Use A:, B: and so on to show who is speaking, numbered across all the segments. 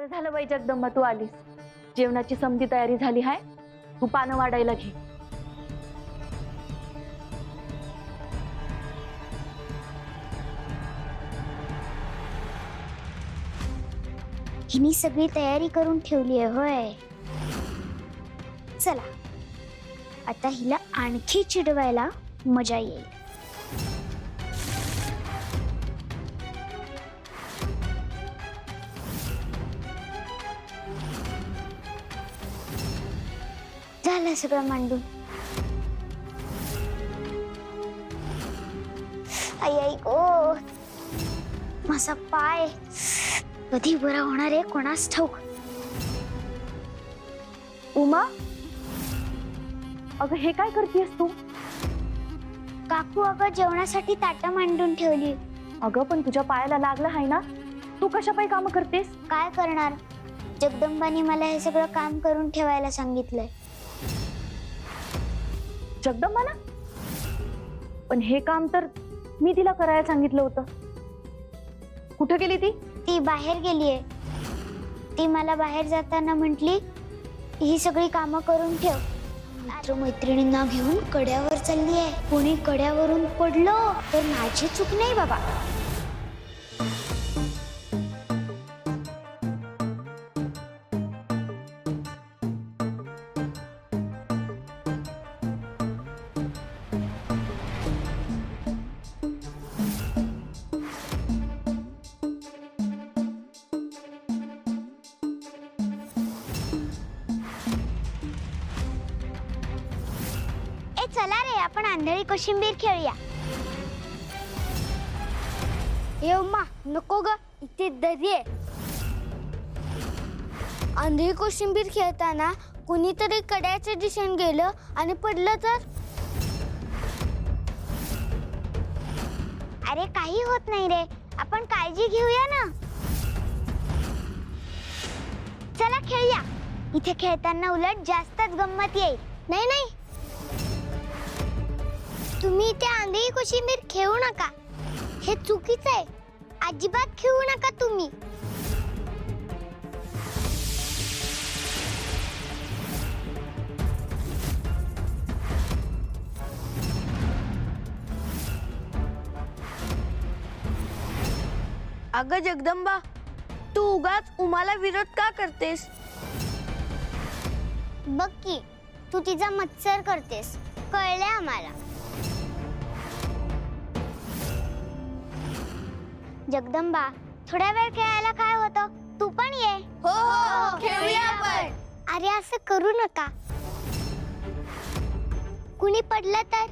A: बरं झालं बाई जगदंबा तू आलीस. जेवणाची समधी तयारी झाली आहे. तू पानं वाढायला घे.
B: हिनी सगळी तयारी करून ठेवली आहे होय. चला आता हिला आणखी चिडवायला मजा येईल. झालं सगळं मांडून. आई आई गो, माझा पाय कधी बरा होणार आहे कोणास ठाऊक.
A: उमा, अगं हे काय करतेस तू?
B: काकू अगं जेवणासाठी ताटं मांडून ठेवली.
A: अगं पण तुझ्या पायाला लागलं आहे ना, तू कशा पायी काम करतेस?
B: काय करणार, जगदंबानी मला हे सगळं काम करून ठेवायला सांगितलंय.
A: जगदंबा ना? पण हे काम तर मी तिला करायला सांगितलं होतं. कुठे गेली ती?
B: ती बाहेर गेलीये. ती मला बाहेर जाताना म्हटली ही सगळी कामं करून ठेव. मित्र मैत्रिणींना घेऊन कड्यावर चालली आहे. कोणी कड्यावरून पडलं तर माझी चूक नाही बाबा. चला रे, आपण आंधळी कोशिंबीर खेळूया. ये उम्मा, नको ग, इथे दरी आहे. आंधळी कोशिंबीर खेळताना कुणीतरी कड्याच्या दिशेने गेलं आणि पडलं तर? अरे काही होत नाही रे, आपण काळजी घेऊया ना. चला खेळूया. इथे खेळताना उलट जास्तच गंमत येईल. नाही नाही, तुम्ही त्या आंधळी कोशिंबीर खेळू नका. हे चुकीचं आहे. अजिबात खेळू नका तुम्ही.
C: अगं जगदंबा, तू उगाच उमाला विरोध का करतेस?
B: बघ की, तू तिचा मत्सर करतेस. कळले आम्हाला. जगदंबा, थोड्या वेळ खेळायला काय होतं? तू पण ये.
C: हो हो, खेळूया आपण.
B: अरे असं करू नका. कुणी पडलं तर?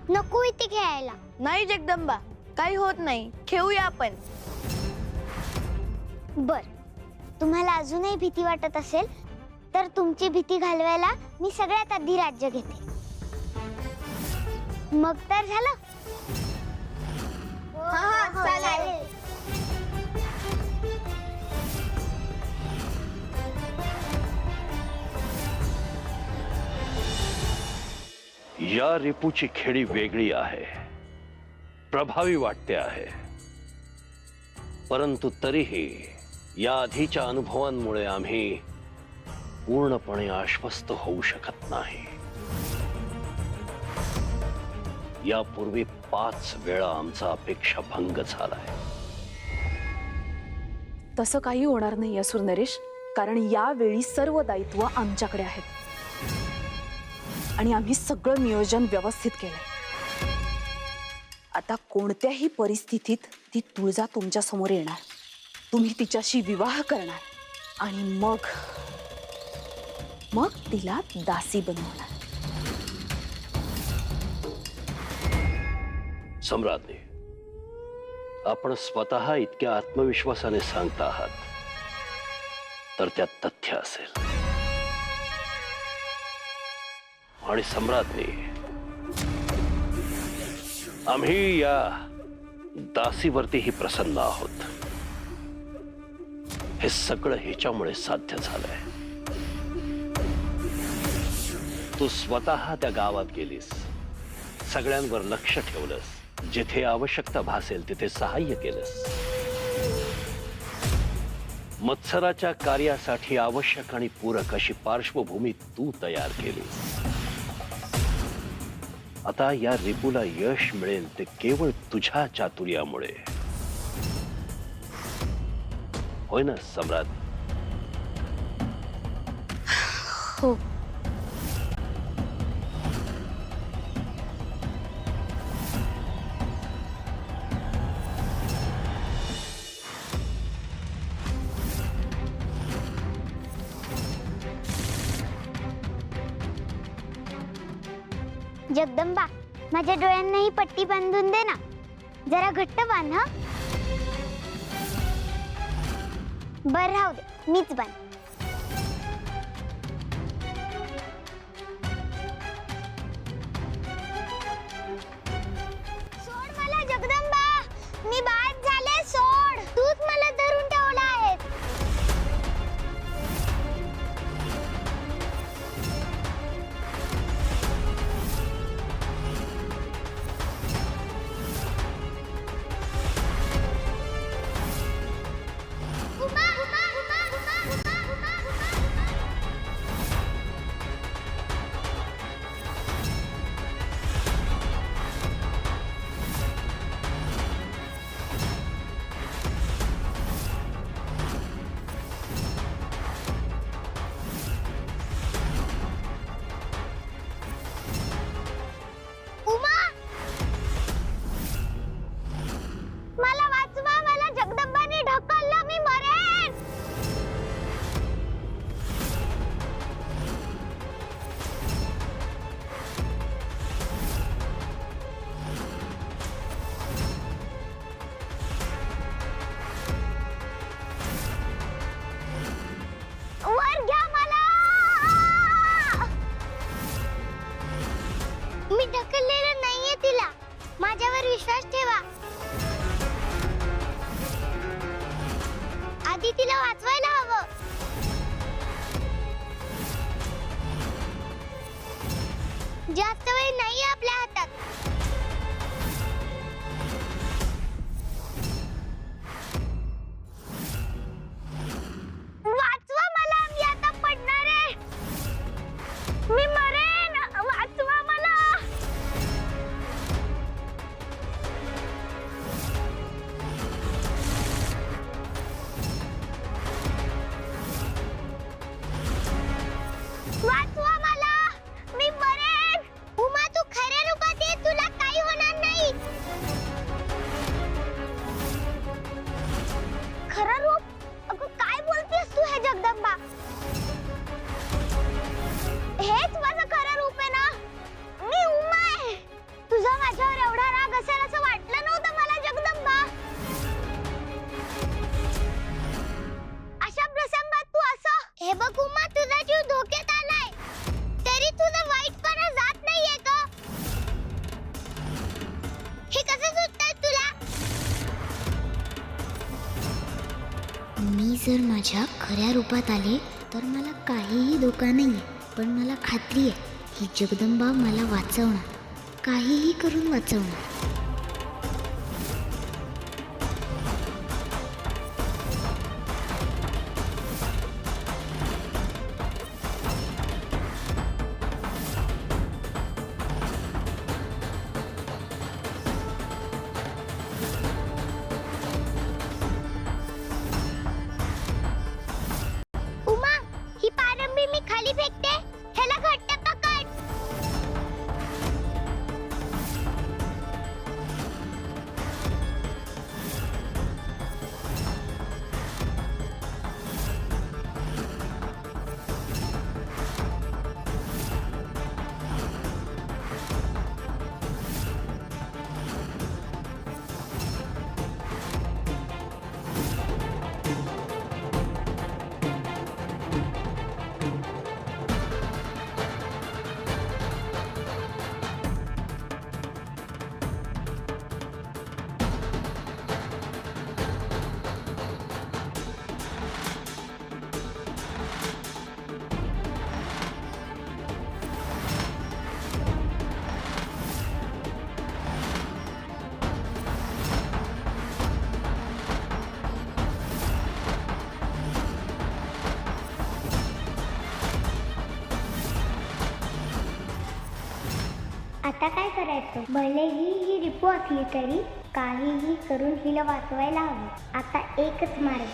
B: नको इथे खेळायला.
C: नाही जगदंबा, काही होत नाही, खेळूया आपण.
B: बर, तुम्हाला अजूनही भीती वाटत असेल तर तुमची भीती घालवायला मी सगळ्यात आधी राज्य घेते. मग तर झालं. चालेल.
D: या रिपूची खेळी वेगळी आहे, प्रभावी वाटते आहे. परंतु तरीही या आधीच्या अनुभवांमुळे आम्ही पूर्णपणे आश्वस्त होऊ शकत नाही. यापूर्वी 5 वेळा आमचा अपेक्षा भंग झालाय.
E: तसं काही होणार नाही असुर नरेश, कारण यावेळी सर्व दायित्व आमच्याकडे आहेत आणि आम्ही सगळं नियोजन व्यवस्थित केलंय. आता कोणत्याही परिस्थितीत ती तुळजा तुमच्या समोर येणार, तुम्ही तिच्याशी विवाह करणार आणि मग तिला दासी बनवणार.
D: सम्राज्ञी, आपण स्वतः इतक्या आत्मविश्वासाने सांगता आहात तर त्यात तथ्य असेल. आणि सम्राज्ञी, आम्ही या दासीवरतीही प्रसन्न आहोत. हे सगळं हिच्यामुळे साध्य झालंय. तू स्वतः त्या गावात गेलीस, सगळ्यांवर लक्ष ठेवलंस, जिथे आवश्यकता भासेल तिथे सहाय्य केलंस. मत्सराच्या कार्यासाठी आवश्यक आणि पूरक अशी पार्श्वभूमी तू तयार केली. आता या रिपूला यश मिळेल ते केवळ तुझ्या चातुर्यामुळे. होय ना सम्राट?
B: हो. जगदंबा, माझ्या डोळ्यांना ही पट्टी बांधून दे ना. जरा घट्ट बांध. हा, बर राहू दे, मीच बांध. सोड मला जगदंबा, मी बाद झाले. सोड, तूच मला धरून ठेवला आहे. मला वाचवा, मला जगदंबाने ढकललं, मी मरेन. वर घ्या मला. मी ढकललेलं नाहीये तिला. माझ्यावर विश्वास ठेवा. आधी तिला वाचवायला हवं. जास्त वेळ नाही आपल्या हातात. वाचवा मला, मी आता पडणार आहे. मी मरेन. वाचवा मला. वाचवा मला, मी मरेन. उमा, तू खऱ्या रूपात ये, तुला काही होणार नाही. खरं रूप? अगं, काय बोलतेस तू हे जगदंबा? हेच माझं खरं रूप आहे ना. मी उमा आहे. तुझा माझ्यावर एवढा राग असेल असं वाटलं नव्हतं मला जगदंबा. अशा प्रसंगात तू असं. हे बघ उमा, तुझा जीव धोक्यात आलाय, तरी तुझा वाईटपणा जात नाहीये का? हे कसं सुटतंय तुला? मी जर माझ्या खऱ्या रूपात आले तर मला काहीही धोका नाहीये. पण मला खात्री आहे, ही जगदंबा मला वाचवणार, काहीही करून वाचवणार. उमा, ही पारंबी मी खाली फेकते. ह्याला घट्ट पकड. आता काय करायचं? भलेही ही रिपू असली तरी काहीही करून हिला वाचवायला हवं. आता एकच मार्ग.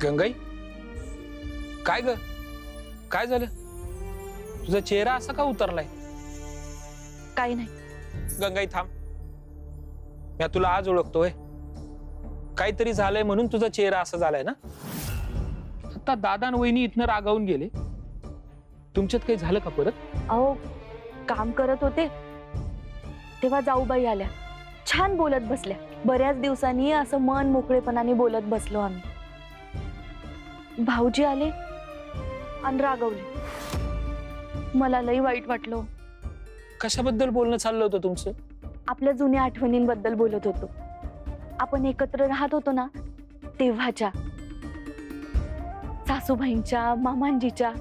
F: गंगाई, काय ग? काय झालं? तुझा चेहरा असा का उतरलाय?
E: काही नाही.
F: गंगाई थांब, मी तुला आज ओळखतोय. काहीतरी झालंय म्हणून तुझा चेहरा असा झालाय ना? आता दादा आणि वहिनी इथनं रागावून गेले. तुमच्यात काही झालं का परत?
A: अहो, काम करत होते तेव्हा जाऊबाई आल्या, छान बोलत बसल्या. बऱ्याच दिवसांनी असं मन मोकळेपणाने बोलत बसलो आम्ही. भाऊजी आले आणि रागवले. मला लई वाईट वाटलं.
F: कशाबद्दल बोलणं चाललं होतं तुमचं?
A: आपल्या जुन्या आठवणींबद्दल बोलत होतो. आपण एकत्र राहत होतो ना तेव्हाच्या, सासूबाईंच्या, मामांजीच्या.